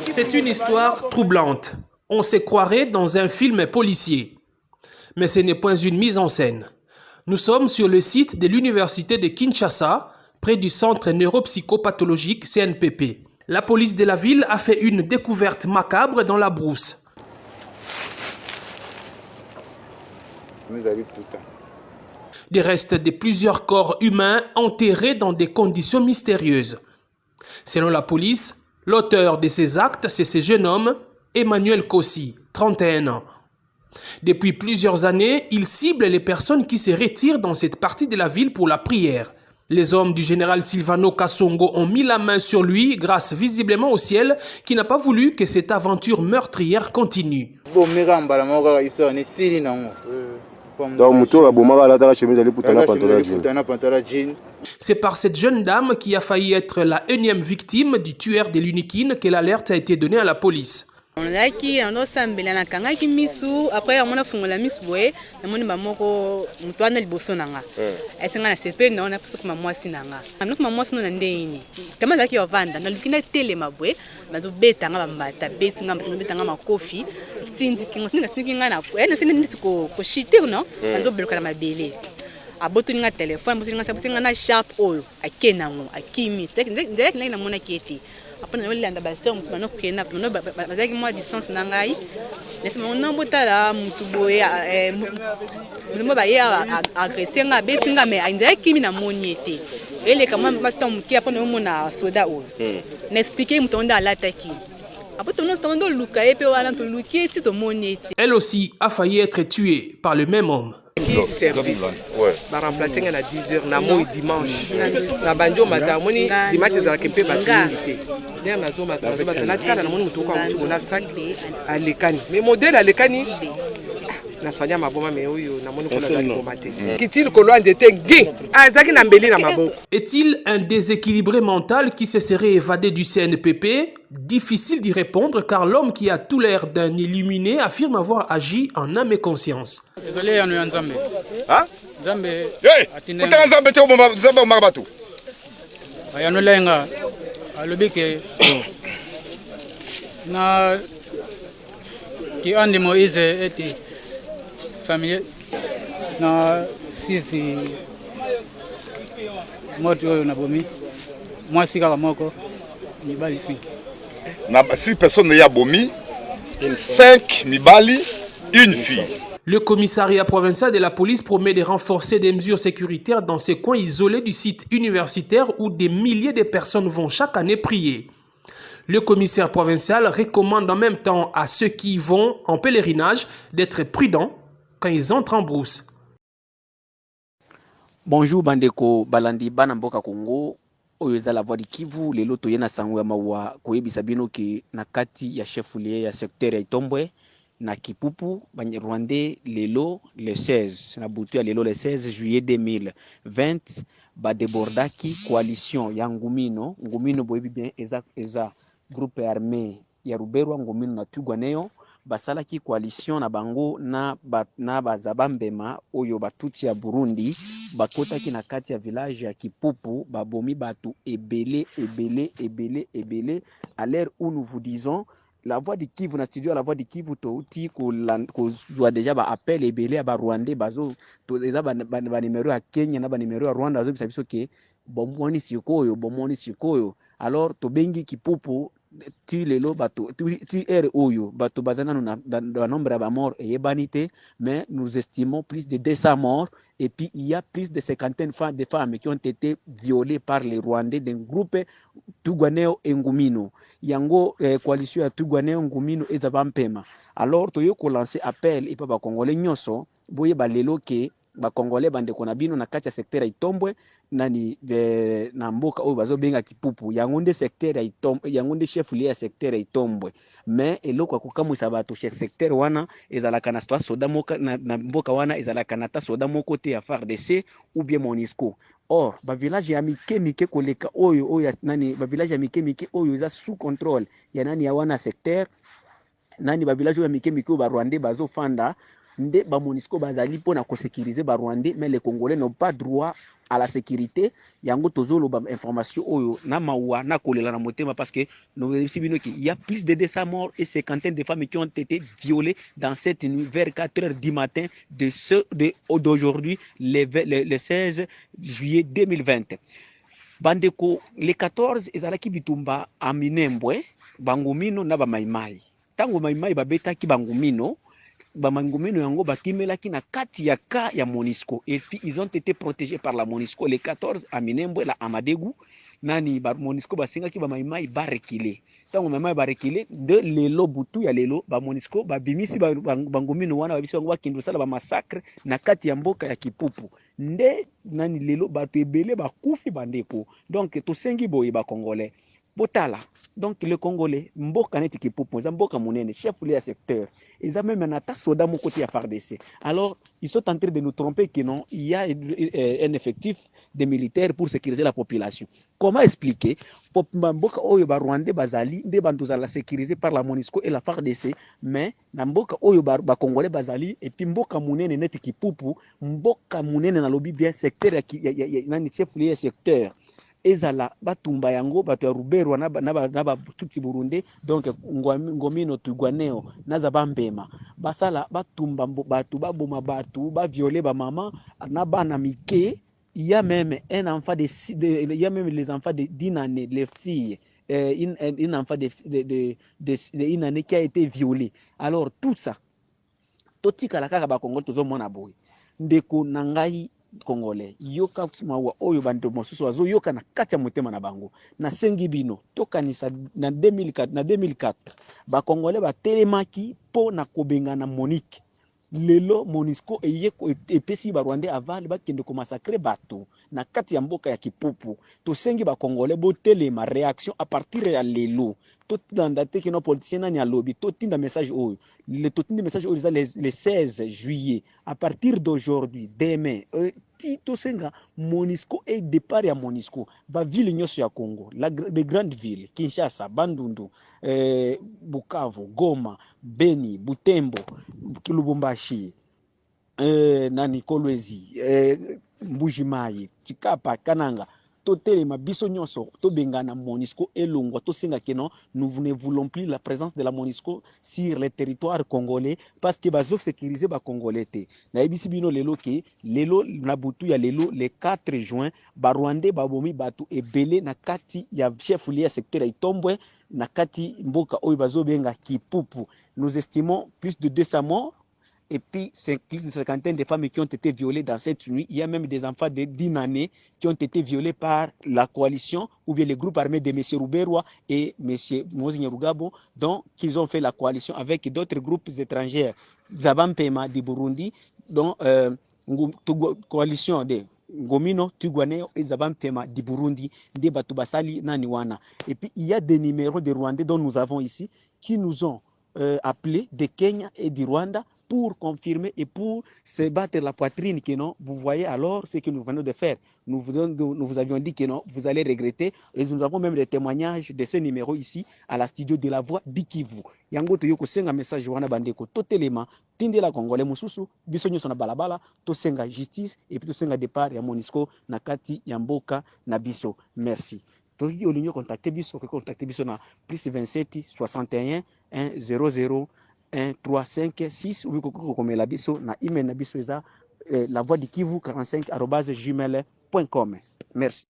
C'est une histoire troublante. On se croirait dans un film policier. Mais ce n'est point une mise en scène. Nous sommes sur le site de l'université de Kinshasa, près du centre neuropsychopathologique CNPP. La police de la ville a fait une découverte macabre dans la brousse. Des restes de plusieurs corps humains enterrés dans des conditions mystérieuses. Selon la police, l'auteur de ces actes, c'est ce jeune homme, Emmanuel Kossi, 31 ans. Depuis plusieurs années, il cible les personnes qui se retirent dans cette partie de la ville pour la prière. Les hommes du général Silvano Kasongo ont mis la main sur lui grâce visiblement au ciel qui n'a pas voulu que cette aventure meurtrière continue. C'est par cette jeune dame qui a failli être la énième victime du tueur de l'Unikine que l'alerte a été donnée à la police. On a qui on a sambela na kanga ki misu après on a fungola misu boye na moni bamoko mutwana liboso nanga esenga na sepe na ona puso kuma mwasi nanga amno kuma mwasi no na ndeini kama zaki yovanda na lukina tele mabwe bazo beta nga bambata beti nga beta nga makofi tindi kinga na ene sene niti ko shite no banzo beluka na mabele aboto nga telefone aboto nga sabuti nga na sharp oyo akena ngo akimi ndek na mona keti après on landa basteur mutu no kena no bazaki moi distance na ngai nesi mon botala mutu boye mo ba ya agresser nga beti nga me ainza kimi na moniete ele kama matom ki après no mona soda o n'expliquer mutu onda alataki. Elle aussi a failli être tuée par le même homme. Service. Va remplacer à 10h na moi dimanche. Na banjo matamoni dimanche za kempe batunité. Ndia na zo matamoni batana kala na moni mutoka kuchiko na sac alekani. Mais modèle alekani na sonya maboma me oyo na moni kona za komate. Kitile kolo ndete ngi azaki na mbeli na maboko. Est-il un déséquilibré mental qui se serait évadé du CNPP? Difficile d'y répondre car l'homme qui a tout l'air d'un illuminé affirme avoir agi en âme et conscience. Désolé, on est en Zambé. Hein? Zambé. Hey! Vous êtes en Zambé, Zambé au Marabatou. On est là, à l'obéque. Na qui Andy Moïse était Samuel na sisi moto na bomi. Moi si kala moko ni bali 5. Na 6 personnes y a bomi, 5 mibali, une fille. Le commissariat provincial de la police promet de renforcer des mesures sécuritaires dans ces coins isolés du site universitaire où des milliers de personnes vont chaque année prier. Le commissaire provincial recommande en même temps à ceux qui vont en pèlerinage d'être prudents quand ils entrent en brousse. Bonjour Bandeko Balandi Bana Mboka Congo. Oyo eza la voix de Kivu lelo toyena sango ya mawa koyebisa bino ke na kati ya chef-lieu ya secteur ya Itombwe na Kipupu Banyarwandais lelo le 16 na butu ya lelo le 16 juillet 2020 ba débordaki coalition ya Ngumino boyebi bien eza groupe armé ya Ruberwa Ngumino na Tugwaneyo basalaki coalition na bango na bazabambema oyo batuti ya Burundi bakotaki na kati ya village ya Kipupu babomi batu ebele à l'heure où nous vous disons la voix de Kivu na studio la voix de Kivu touti ko zwa déjà ba appel ebele ba Rwandais bazo to eza ba numéro ya Kenya na ba numéro ya Rwanda bazo bisa biso ke bomoni sikoyo alors to bengi Kipupu ti lelo bato ti oyo bato bazana na nombre de morts et banité mais nous estimons plus de 200 morts et puis il y a plus de 50 de femmes qui ont été violées par les Rwandais d'un groupe Tugwaneo et Ngumino yango coalition ya Tugwaneo Ngumino ezabampema alors toyo ko lancer appel et pa ba congolais nyoso boye ba lelo ke ba congolais bande kona bino na kati ya secteur ya Itombwe nani na mboka oyo bazobenga Kipupu yango nde secteur ya Itombwe yango nde chef lié ya secteur ya Itombwe mais eloko akokamwisa bato chef secteur wana ezalaka na soda moka na mboka wana ezalaka na ta soda moko te ya FARDC ou bien MONUSCO. Or ba village ya mike koleka oyo nani ba village ya mike oyo eza sous contrôle ya nani ya wana secteur nani ba village ya mike ba Rwandais bazofanda nde ba MONUSCO bazali pona ko sécuriser ba Rwandais mais les Congolais n'ont pas droit à la sécurité yango tozolo ba information oyo na mawa na kolela na motema parce que nous il y a plus de 200 morts et 50 de femmes qui ont été violées dans cette nuit vers 4h du matin d'aujourd'hui le 16 juillet 2020. Bandeko le 14 ezalaki bitumba a Minembwe bangumino na ba maimai tango maimai babetaki bangumino bamangumino yango bakimelaki na kati ya ka ya Monisco et puis ils ont été protégés par la Monisco le 14 à Minembwe la Amadegu nani ba Monisco basengaki ba maimai barekile tango maimai barekile de lelo butu ya lelo ba Monisco babimisi bangumino wana babisi bango bakindu sala ba massacre na kati ya mboka ya Kipupu nde nani lelo bato ebele bakufi bandeko donc tosengi boye ba congolais botala donc le congolais mboka neti Kipupu za mboka munene chef lié secteur ils ont même un attaque soda mon côté à FARDC. Alors ils sont en train de nous tromper que non, il y a un effectif de militaires pour sécuriser la population. Comment expliquer mboka oyo ba Rwandais bazali nde bantu za la sécuriser par la Monisco et la FARDC mais na mboka oyo ba congolais bazali et puis mboka munene neti Kipupu mboka munene na lobi bien secteur ya nani chef lié secteur ezala batumba yango bato ya Ruberwa na tutsi Burundi donc ngomino tugwaneo naza bambema basala batumba batu baboma batu ba violer ba maman na bana mike. Il y a même un enfant il y a même les enfants d'une année, les filles une enfant une année qui a été violée. Alors tout ça totika la kaka ba Congo tozo mona boy ndeko nangai congolais yoka mawa oyo bando mosusu azo yoka na kati ya motema na bango na sengi bino tokanisa na 2004 ba congolais ba telemaki po na kobenga na Monique lelo Monisco epesi ba Rwandais aval bakende ko massacrer bato na kati ya mboka ya Kipupu tosengi ba congolais bo telema réaction à partir ya lelo tout dandate que nos politiciens nani a lobby tout tinda message oyo le tout tinda message oyo le 16 juillet à partir d'aujourd'hui demain tout senga Monisco et départ ya Monisco ba ville nyoso ya Congo les grandes villes Kinshasa, Bandundu, Bukavu, Goma, Beni, Butembo, Lubumbashi, nani Kolwezi, Mbujimai, Chikapa, Kananga totelema biso nyonso to bengana Monisco elongwa to senga que non nous ne voulons plus la présence de la Monisco sur le territoire congolais parce que bazo sécuriser ba congolais te na ebisi bino lelo ke lelo na butu ya lelo le 4 juin ba Rwandais babomi batu ebele na kati ya chef lié secteur ya Itombwe na kati mboka oyo bazo benga Kipupu. Nous estimons plus de 200 morts. Et puis, c'est plus de 50 de femmes qui ont été violées dans cette nuit. Il y a même des enfants de 10 années qui ont été violés par la coalition ou bien le groupe armé de M. Ruberwa et M. Mozinga Rugabo, dont ils ont fait la coalition avec d'autres groupes étrangers. Zabampema du Burundi, dont coalition de Ngomino, Tugwaneo et Zabampema du Burundi, de Batubasali Naniwana. Et puis, il y a des numéros de Rwandais dont nous avons ici qui nous ont appelés de Kenya et du Rwanda pour confirmer et pour se battre la poitrine que non, vous voyez alors ce que nous venons de faire. Nous vous avions dit que non, vous allez regretter. Et nous avons même des témoignages de ces numéros ici à la studio de la voix d'Ikivu. Yango to yoko senga message wana bandeko totelema tindela Congolais mususu biso nyoso na balabala to senga justice et puis to senga départ ya Monisco na kati ya mboka na biso. Merci. Toki olinyo contacter biso na plus 27 61 100 1356 ou comme la biso na email na biso eza la voix d'Ikivu 45@gmail.com. Merci.